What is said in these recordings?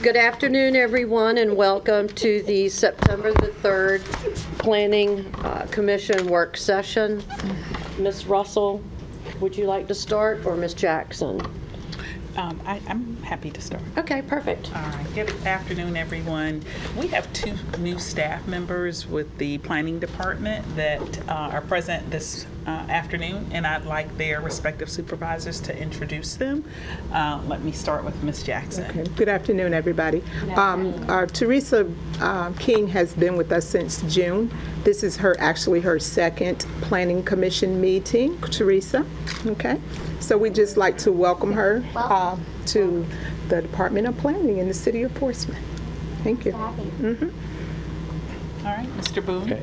Good afternoon, everyone, and welcome to the September the 3rd Planning Commission work session. Ms. Russell, would you like to start, or Ms. Jackson? I'm happy to start. Okay, perfect. All right. Good afternoon, everyone. We have two new staff members with the planning department that are present this afternoon, and I'd like their respective supervisors to introduce them. Let me start with Ms. Jackson. Okay. Good afternoon, everybody. Teresa King has been with us since June. This is actually her second planning commission meeting, Teresa. Okay. So we'd just like to welcome her to the Department of Planning in the City of Portsmouth. Thank you. Mm-hmm. All right, Mr. Boone. Okay.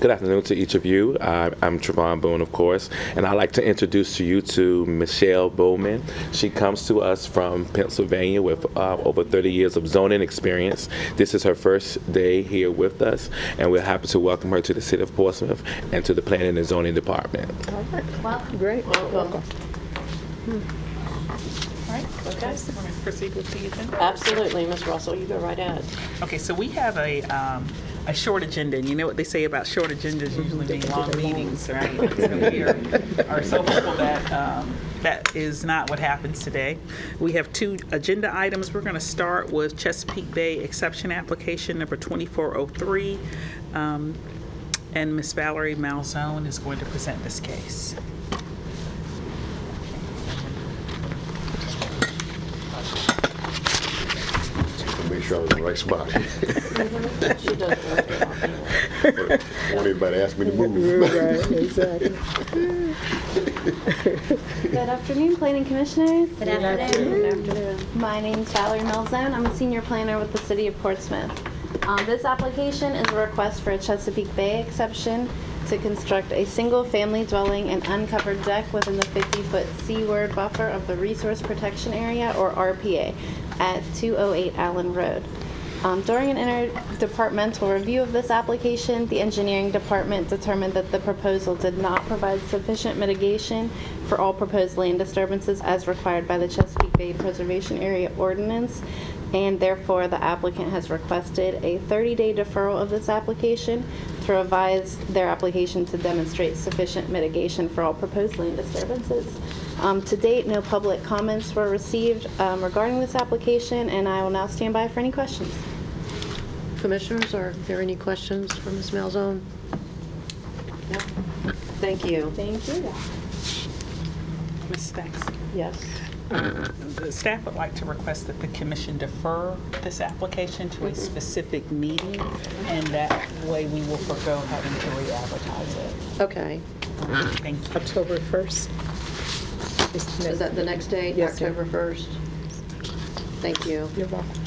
Good afternoon to each of you. I'm Trevon Boone, of course, and I'd like to introduce to you to Michelle Bowman. She comes to us from Pennsylvania with over 30 years of zoning experience. This is her first day here with us, and we're happy to welcome her to the City of Portsmouth and to the Planning and Zoning Department. All right. Well, great. Welcome. All right. Okay. So we're going to proceed with the agenda. Absolutely, Ms. Russell, you go right ahead. Okay. So we have a short agenda, and you know what they say about short agendas usually mean long meetings, right? So we are so hopeful that that is not what happens today. We have two agenda items. We're going to start with Chesapeake Bay exception application number 2403, and Ms. Valerie Malzone is going to present this case. Make sure I was in the right spot. She does. Want everybody to ask me to move. Right, exactly. Good afternoon, Planning Commissioners. Good afternoon. Good afternoon. My name is Valerie Malzone. I'm a senior planner with the City of Portsmouth. This application is a request for a Chesapeake Bay exception to construct a single-family dwelling and uncovered deck within the 50-foot seaward buffer of the Resource Protection Area, or RPA, at 208 Allen Road. During an interdepartmental review of this application, the engineering department determined that the proposal did not provide sufficient mitigation for all proposed land disturbances as required by the Chesapeake Bay Preservation Area Ordinance, and therefore the applicant has requested a 30-day deferral of this application to revise their application to demonstrate sufficient mitigation for all proposed land disturbances. To date, no public comments were received regarding this application, and I will now stand by for any questions. Commissioners, are there any questions for Ms. Malzone? No. Thank you. Thank you. Ms. Stacks. Yes. The staff would like to request that the commission defer this application to a specific meeting, and that way we will forego having to re-advertise it. Okay. Thank you. October 1st. Is that the next date? Yes, October 1st? Thank you. You're welcome.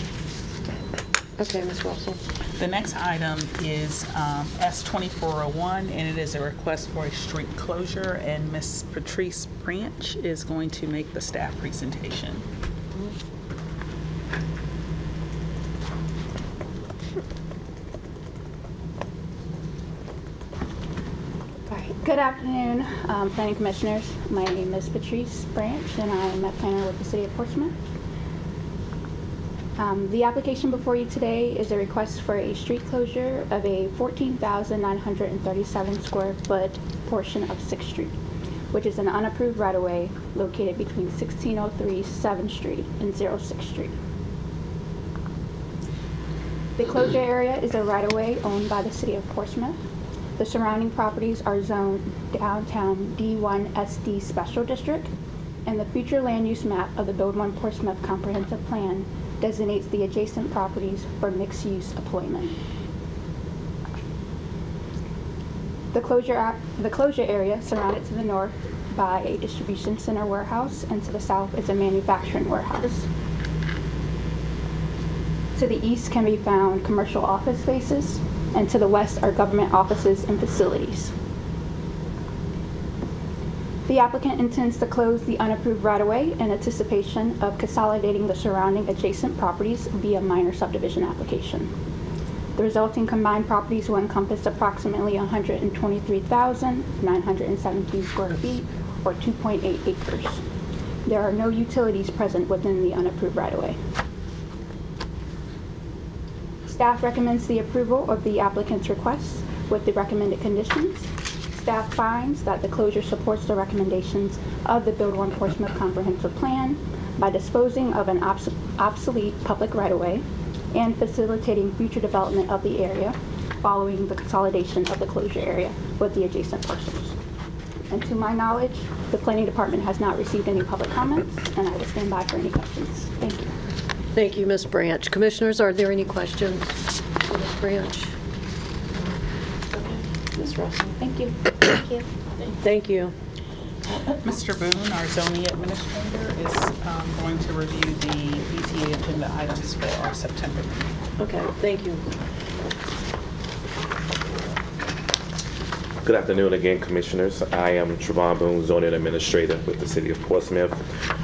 Okay, Ms. Russell. The next item is S2401, and it is a request for a street closure, and Ms. Patrice Branch is going to make the staff presentation. All right. Good afternoon, Planning Commissioners. My name is Patrice Branch, and I am a planner with the City of Portsmouth. The application before you today is a request for a street closure of a 14,937 square foot portion of 6th Street, which is an unapproved right-of-way located between 1603 7th Street and 06th Street. The closure area is a right-of-way owned by the City of Portsmouth. The surrounding properties are zoned downtown D1 SD Special District, and the future land use map of the Build One Portsmouth Comprehensive Plan designates the adjacent properties for mixed-use employment. The closure area surrounded to the north by a distribution center warehouse, and to the south is a manufacturing warehouse. To the east can be found commercial office spaces, and to the west are government offices and facilities. The applicant intends to close the unapproved right-of-way in anticipation of consolidating the surrounding adjacent properties via minor subdivision application. The resulting combined properties will encompass approximately 123,917 square feet, or 2.8 acres. There are no utilities present within the unapproved right-of-way. Staff recommends the approval of the applicant's requests with the recommended conditions. Staff finds that the closure supports the recommendations of the Build One Portsmouth Comprehensive Plan by disposing of an obsolete public right-of-way and facilitating future development of the area following the consolidation of the closure area with the adjacent parcels. And to my knowledge, the Planning Department has not received any public comments, and I will stand by for any questions. Thank you. Thank you, Ms. Branch. Commissioners, are there any questions for Ms. Branch? Ms. Russell? Thank you. Thank you. Thank you. Mr. Boone, our zoning administrator, is going to review the BCA agenda items for our September meeting. Okay, thank you. Good afternoon again, Commissioners. I am Trevon Boone, Zoning Administrator with the City of Portsmouth.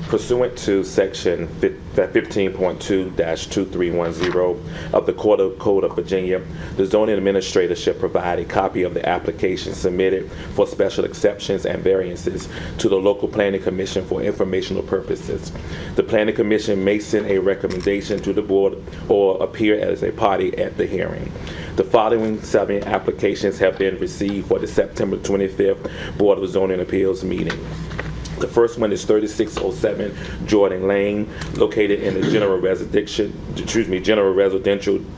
Pursuant to Section 15.2-2310 of the Code of Virginia, the Zoning Administrator shall provide a copy of the application submitted for special exceptions and variances to the local Planning Commission for informational purposes. The Planning Commission may send a recommendation to the Board or appear as a party at the hearing. The following 7 applications have been received for the September 25th Board of Zoning Appeals meeting. The first one is 3607 Jordan Lane, located in the General Residential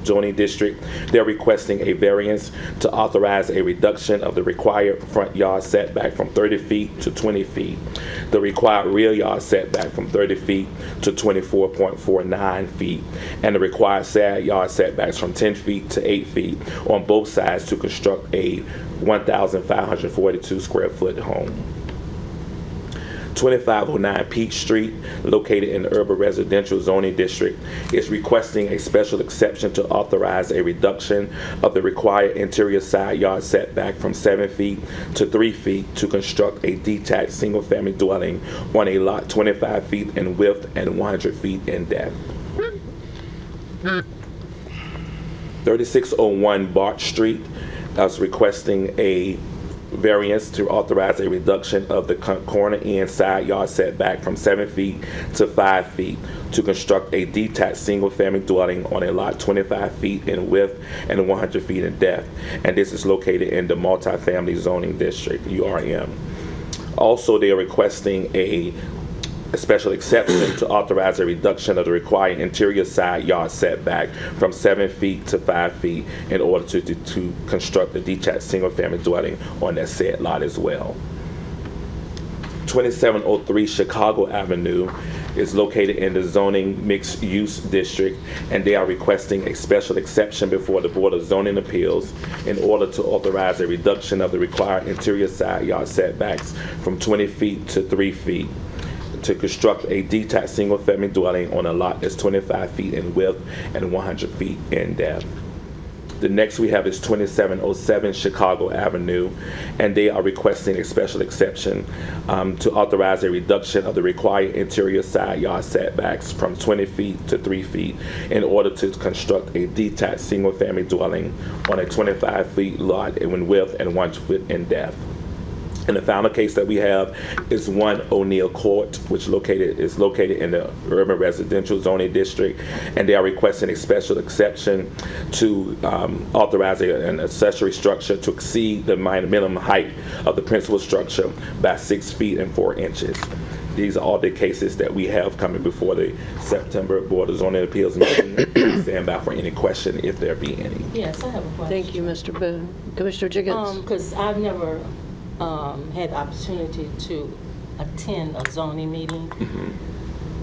Zoning District. They're requesting a variance to authorize a reduction of the required front yard setback from 30 feet to 20 feet. The required rear yard setback from 30 feet to 24.49 feet, and the required side yard setbacks from 10 feet to 8 feet on both sides to construct a 1,542 square foot home. 2509 Peach Street, located in the Urban Residential Zoning District, is requesting a special exception to authorize a reduction of the required interior side yard setback from 7 feet to 3 feet to construct a detached single-family dwelling on a lot 25 feet in width and 100 feet in depth. 3601 Bart Street is requesting a variance to authorize a reduction of the corner end side yard setback from 7 feet to 5 feet to construct a detached single-family dwelling on a lot 25 feet in width and 100 feet in depth, and this is located in the multifamily zoning district, URM. Also, they are requesting a special exception to authorize a reduction of the required interior side yard setback from 7 feet to 5 feet in order to construct a detached single-family dwelling on that said lot as well. 2703 Chicago Avenue is located in the zoning mixed-use district, and they are requesting a special exception before the Board of Zoning Appeals in order to authorize a reduction of the required interior side yard setbacks from 20 feet to 3 feet to construct a detached single-family dwelling on a lot that's 25 feet in width and 100 feet in depth. The next we have is 2707 Chicago Avenue, and they are requesting a special exception to authorize a reduction of the required interior side yard setbacks from 20 feet to 3 feet in order to construct a detached single-family dwelling on a 25 feet lot in width and 1 foot in depth. And the final case that we have is 1 O'Neill Court, which is located in the Urban Residential Zoning District, and they are requesting a special exception to authorize an accessory structure to exceed the minimum height of the principal structure by 6 feet and 4 inches. These are all the cases that we have coming before the September Board of Zoning Appeals meeting. Stand by for any question if there be any. Yes, I have a question. Thank you, Mr. Boone. Commissioner Jiggins? Because I've never had the opportunity to attend a zoning meeting.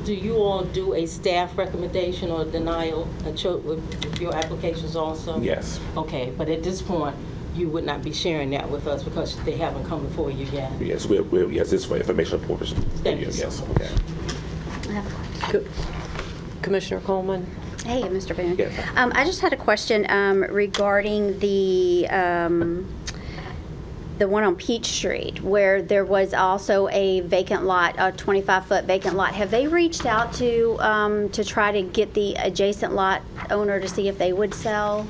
Do you all do a staff recommendation or denial with your applications also? Yes. Okay, but at this point, you would not be sharing that with us because they haven't come before you yet? Yes, yes, it's for informational purposes. Thank you. Yes, okay. I have a question. Commissioner Coleman? Hey, Mr. Boone. Yes. I just had a question regarding the one on Peach Street, where there was also a vacant lot, a 25-foot vacant lot. Have they reached out to try to get the adjacent lot owner to see if they would sell?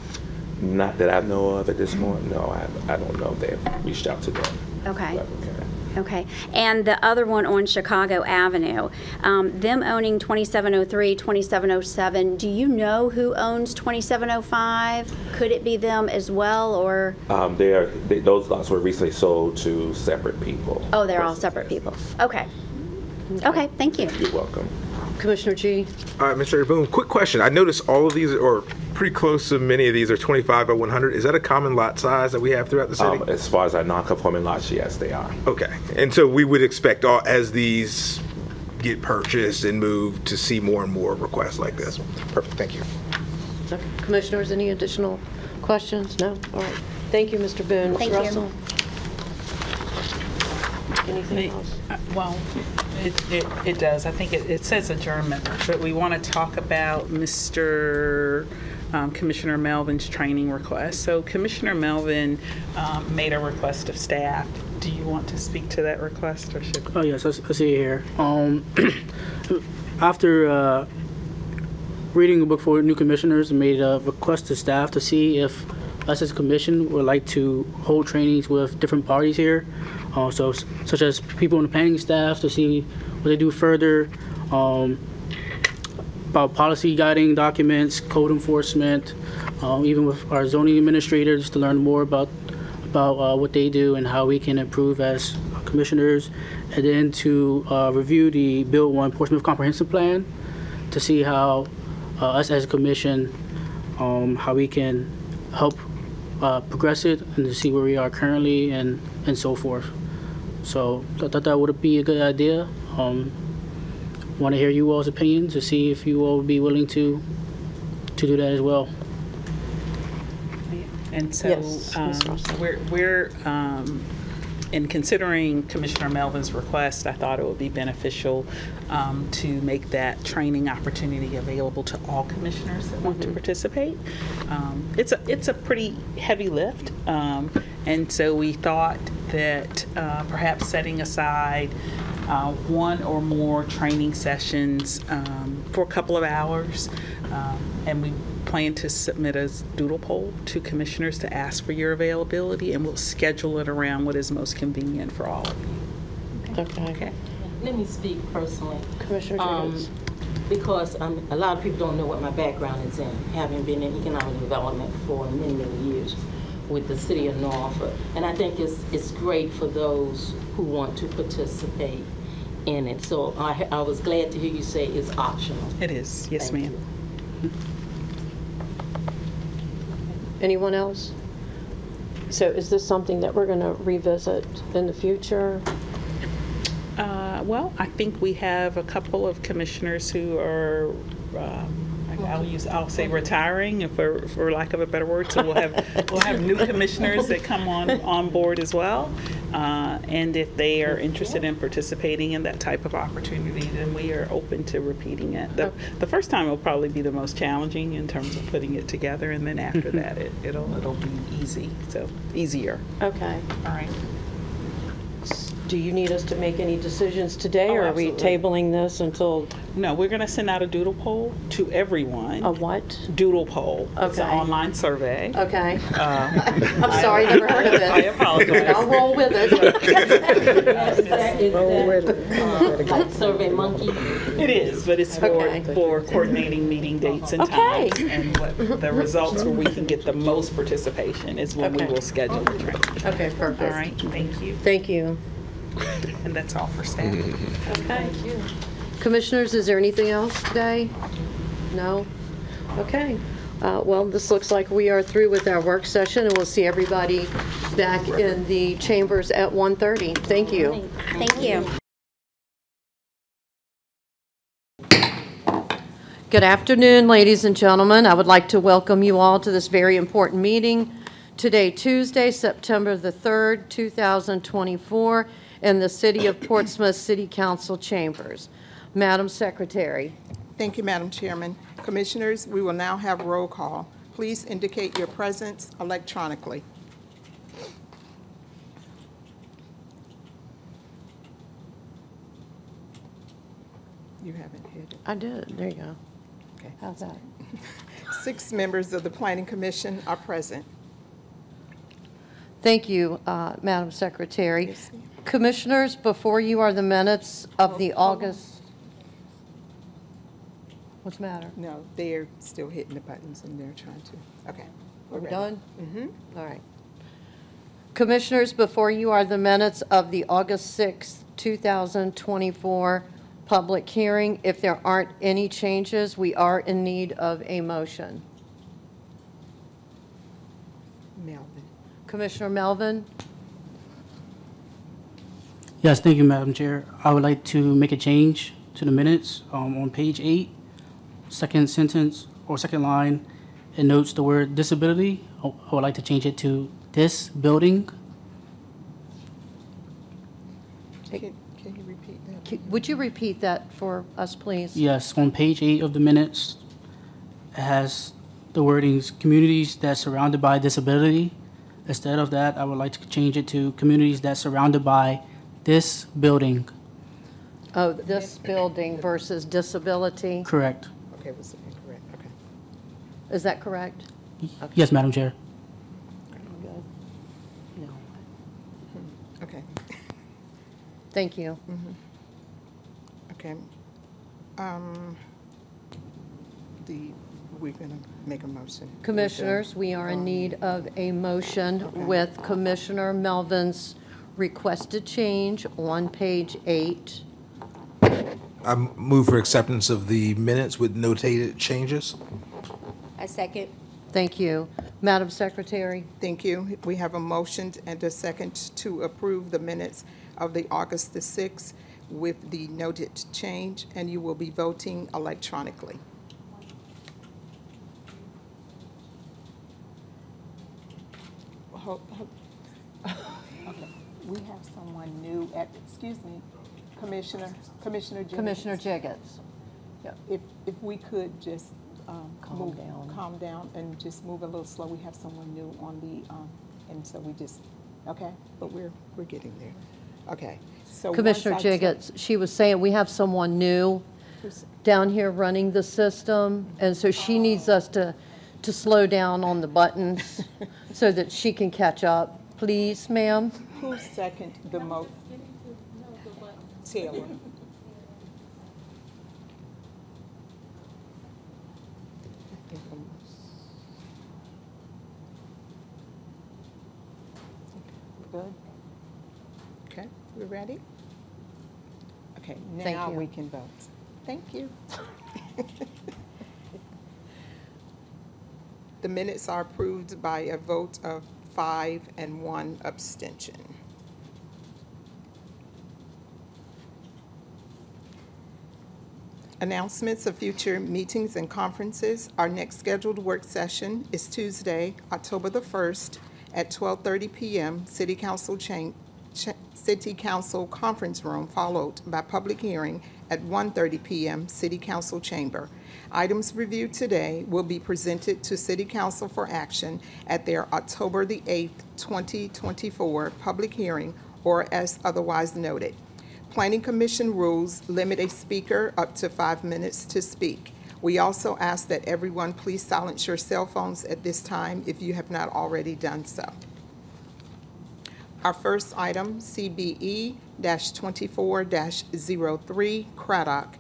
Not that I know of at this moment. No, I don't know if they've reached out to them. Okay. Okay. Okay, and the other one on Chicago Avenue, them owning 2703, 2707, do you know who owns 2705? Could it be them as well, or? Those lots were recently sold to separate people. Oh, they're all separate people. Okay. Okay, thank you. You're welcome. Commissioner G. Mr. Boone, quick question. I noticed all of these, or pretty close to many of these, are 25 by 100. Is that a common lot size that we have throughout the city? As far as our non-conforming lots, yes, they are. Okay. And so we would expect, as these get purchased and moved, to see more and more requests like this. Perfect. Thank you. Okay. Commissioners, any additional questions? No? All right. Thank you, Mr. Boone. Thank Ms. you. Russell? Anything else? Well, it does. I think it says adjournment, but we want to talk about Mr. Commissioner Melvin's training request. So Commissioner Melvin made a request of staff. Do you want to speak to that request, or should? Oh yes, I see it here. After reading a book for new commissioners, made a request to staff to see if us as a commission would like to hold trainings with different parties here. So such as people on the planning staff to see what they do further, about policy guiding documents, code enforcement, even with our zoning administrators to learn more about what they do and how we can improve as commissioners, and then to review the Bill 1 Portsmouth Comprehensive Plan to see how us as a commission, how we can help progress it and to see where we are currently and so forth. So I thought that would be a good idea. Want to hear you all's opinions to see if you all would be willing to do that as well. And so Yes, Ms. Russell. we're in considering Commissioner Melvin's request, I thought it would be beneficial to make that training opportunity available to all commissioners that want to participate. It's a pretty heavy lift, and so we thought that perhaps setting aside one or more training sessions for a couple of hours, and we plan to submit a doodle poll to commissioners to ask for your availability, and we'll schedule it around what is most convenient for all of you. Okay. Let me speak personally. Commissioner Jacobs. Because a lot of people don't know what my background is in, having been in economic development for many, many years with the city of Norfolk. And I think it's great for those who want to participate in it. So I was glad to hear you say it's optional. It is, yes, Thank ma'am. you. Anyone else? So is this something that we're going to revisit in the future? Well, I think we have a couple of commissioners who are, I'll say retiring, for lack of a better word. So we'll have new commissioners that come on board as well. And if they are interested in participating in that type of opportunity, then we are open to repeating it. The first time will probably be the most challenging in terms of putting it together, and then after that, it'll be easier. Okay. All right. Do you need us to make any decisions today, Oh, or are we absolutely. tabling this until No, we're going to send out a doodle poll to everyone. a what? Doodle poll. It's an Okay. online survey. Okay. I'm sorry, never heard of it. I apologize. I'll roll with it. Is that like Survey Monkey? It is, but it's Okay. for coordinating meeting dates and Okay. times. And what the results where we can get the most participation is when we Okay. will schedule the training. Okay, perfect. All right, thank you. Thank you. And that's all for staff. Okay. Commissioners, is there anything else today? No? Okay. Well, this looks like we are through with our work session, and we'll see everybody back in the chambers at 1:30. Thank you. Thank you. Good afternoon, ladies and gentlemen. I would like to welcome you all to this very important meeting today, Tuesday, September the 3rd, 2024, in the City of Portsmouth City Council chambers. Madam Secretary. Thank you, Madam Chairman. Commissioners, we will now have roll call. Please indicate your presence electronically. You haven't hit it. I did. There you go. Okay. How's that? 6 members of the Planning Commission are present. Thank you, Madam Secretary. Commissioners, before you are the minutes of the August. What's the matter? No, they're still hitting the buttons and they're trying to, okay. We're ready. done? Mm-hmm. All right. Commissioners, before you are the minutes of the August 6th, 2024 public hearing. If there aren't any changes, we are in need of a motion. Melvin. Commissioner Melvin? Yes, thank you, Madam Chair. I would like to make a change to the minutes on page 8, second sentence or second line. It notes the word disability. I would like to change it to this building. Can you repeat that? Would you repeat that for us, please? Yes, on page 8 of the minutes, it has the wordings, communities that surrounded by disability. Instead of that, I would like to change it to communities that surrounded by this building. Oh, this building versus disability. Correct. Okay, was incorrect, okay. Is that correct? Yes, Madam Chair. Good. No. Okay, Thank you. okay. We're gonna make a motion. Commissioners, we are in need of a motion with Commissioner Melvin's requested change on page 8. I move for acceptance of the minutes with notated changes. I second. Thank you. Madam Secretary? Thank you. We have a motion and a second to approve the minutes of the August the 6th with the noted change, and you will be voting electronically. We have someone new at, excuse me, Commissioner Jiggins. Commissioner Jiggins. If we could just Calm down. calm down and just move a little slow. We have someone new on the, and so we just, okay, but we're getting there. Okay. So Commissioner once I tell- Jiggins, she was saying we have someone new down here running the system, and so she needs us to slow down on the buttons so that she can catch up. Please, ma'am. Who seconded the motion? Taylor. Good. Okay, we ready? Okay, Thank now you. we can vote. Thank you. The minutes are approved by a vote of 5 and 1 abstention. Announcements of future meetings and conferences. Our next scheduled work session is Tuesday, October the 1st at 12:30 p.m. City Council Conference Room, followed by public hearing at 1:30 p.m. City Council Chamber. Items reviewed today will be presented to City Council for action at their October the 8th, 2024 public hearing or as otherwise noted. Planning Commission rules limit a speaker up to 5 minutes to speak. We also ask that everyone please silence your cell phones at this time if you have not already done so. Our first item, CBE-24-03, Craddock,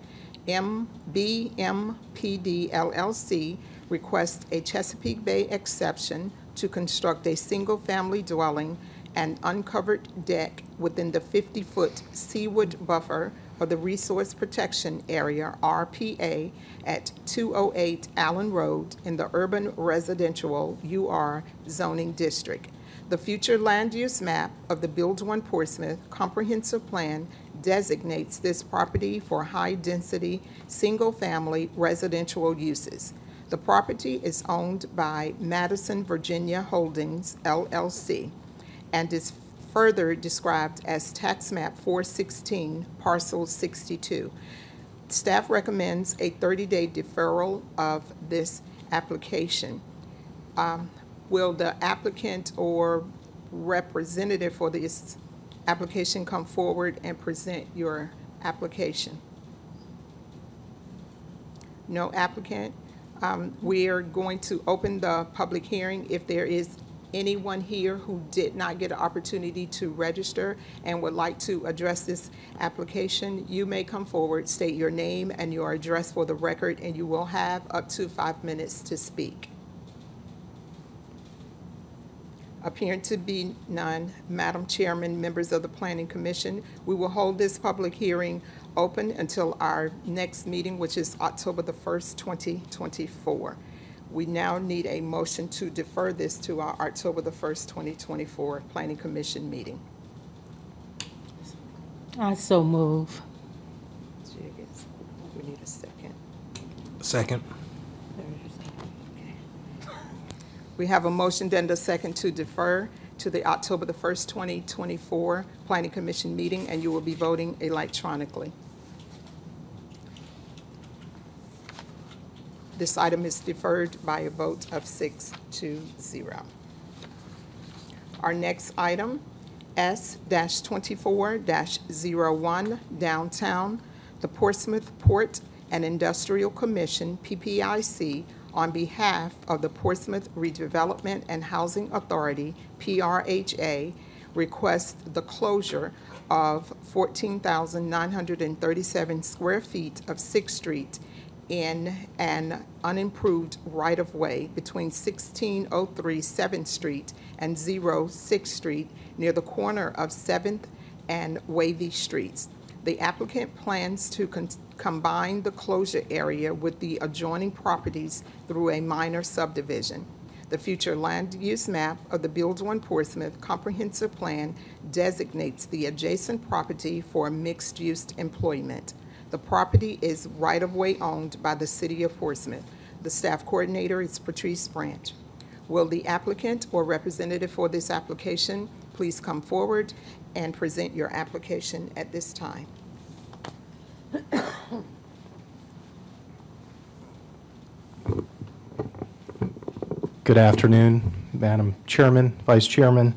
MBMPD LLC, requests a Chesapeake Bay exception to construct a single-family dwelling and uncovered deck within the 50-foot seaward buffer of the Resource Protection Area, RPA, at 208 Allen Road in the Urban Residential UR Zoning District. The future land use map of the Build One Portsmouth Comprehensive Plan designates this property for high-density, single-family residential uses. The property is owned by Madison Virginia Holdings, LLC, and is further described as Tax Map 416, Parcel 62. Staff recommends a 30-day deferral of this application. Will the applicant or representative for this application come forward and present your application? No applicant. We are going to open the public hearing. If there is anyone here who did not get an opportunity to register and would like to address this application, you may come forward, state your name and your address for the record, and you will have up to 5 minutes to speak. Appearing to be none, Madam Chairman, members of the Planning Commission, we will hold this public hearing open until our next meeting, which is October the 1st, 2024. We now need a motion to defer this to our October the 1st, 2024 Planning Commission meeting. I so move. Jiggins, we need a second. Second. We have a motion and a second to defer to the October the 1st, 2024 Planning Commission meeting, and you will be voting electronically. This item is deferred by a vote of 6-0. Our next item, S-24-01, Downtown, the Portsmouth Port and Industrial Commission, PPIC, on behalf of the Portsmouth Redevelopment and Housing Authority, PRHA, requests the closure of 14,937 square feet of 6th Street in an unimproved right-of-way between 1603 7th Street and 06th Street near the corner of 7th and Wavy Streets. The applicant plans to combine the closure area with the adjoining properties through a minor subdivision. The future land use map of the Build One Portsmouth Comprehensive Plan designates the adjacent property for mixed-use employment. The property is right-of-way owned by the City of Portsmouth. The staff coordinator is Patrice Branch. Will the applicant or representative for this application please come forward and present your application at this time? Good afternoon, Madam Chairman, Vice Chairman,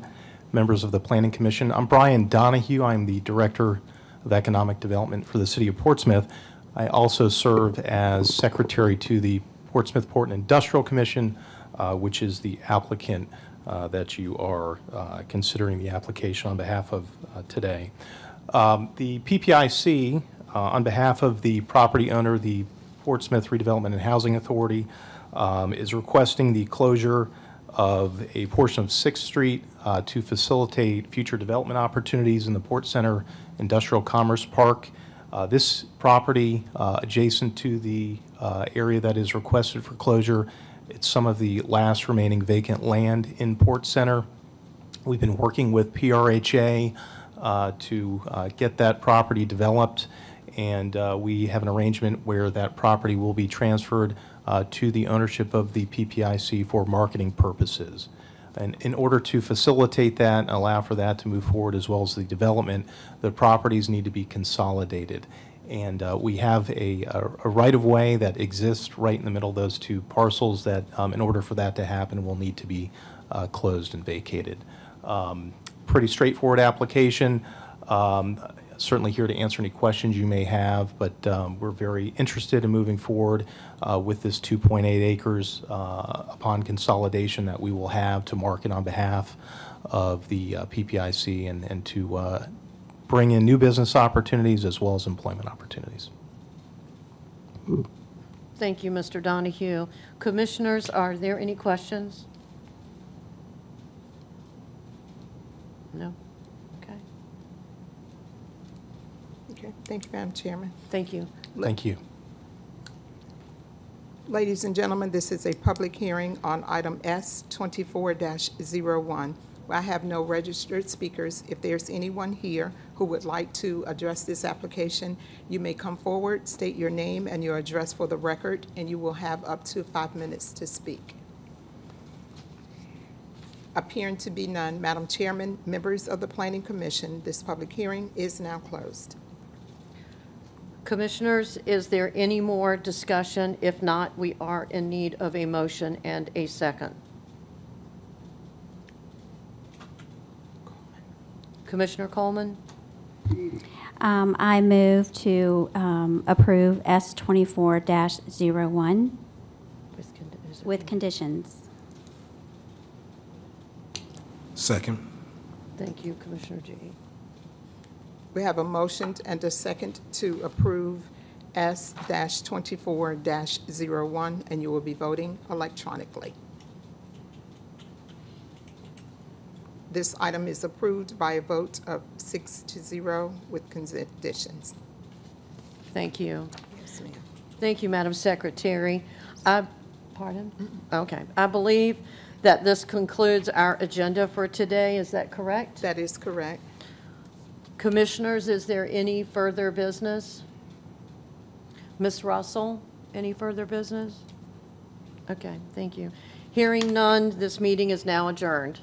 members of the Planning Commission. I'm Brian Donahue. I'm the Director of Economic Development for the City of Portsmouth. I also serve as Secretary to the Portsmouth Port and Industrial Commission, which is the applicant that you are considering the application on behalf of today. The PPIC, on behalf of the property owner, the Portsmouth Redevelopment and Housing Authority, is requesting the closure of a portion of 6th Street to facilitate future development opportunities in the Port Center Industrial Commerce Park. This property adjacent to the area that is requested for closure, it's some of the last remaining vacant land in Port Center. We've been working with PRHA to get that property developed, and we have an arrangement where that property will be transferred to the ownership of the PPIC for marketing purposes. And in order to facilitate that and allow for that to move forward as well as the development, the properties need to be consolidated. And we have a right-of-way that exists right in the middle of those two parcels that, in order for that to happen, will need to be closed and vacated. Pretty straightforward application. Certainly here to answer any questions you may have, but we're very interested in moving forward with this 2.8 acres upon consolidation that we will have to market on behalf of the PPIC and to bring in new business opportunities as well as employment opportunities. Thank you, Mr. Donahue. Commissioners, are there any questions? No? Okay. Okay, thank you, Madam Chairman. Thank you. Thank you. Ladies and gentlemen, this is a public hearing on item S-24-01. I have no registered speakers. If there's anyone here who would like to address this application, you may come forward, state your name and your address for the record, and you will have up to 5 minutes to speak. Appearing to be none, Madam Chairman, members of the Planning Commission, this public hearing is now closed. Commissioners, is there any more discussion? If not, we are in need of a motion and a second. Commissioner Coleman? I move to approve S-24-01 with conditions. Second. Thank you, Commissioner G. We have a motion and a second to approve S-24-01, and you will be voting electronically. This item is approved by a vote of 6-0 with conditions. Thank you. Yes, ma'am. Thank you, Madam Secretary. Pardon? Okay. I believe that this concludes our agenda for today. Is that correct? That is correct. Commissioners, is there any further business? Ms. Russell, any further business? Okay, thank you. Hearing none, this meeting is now adjourned.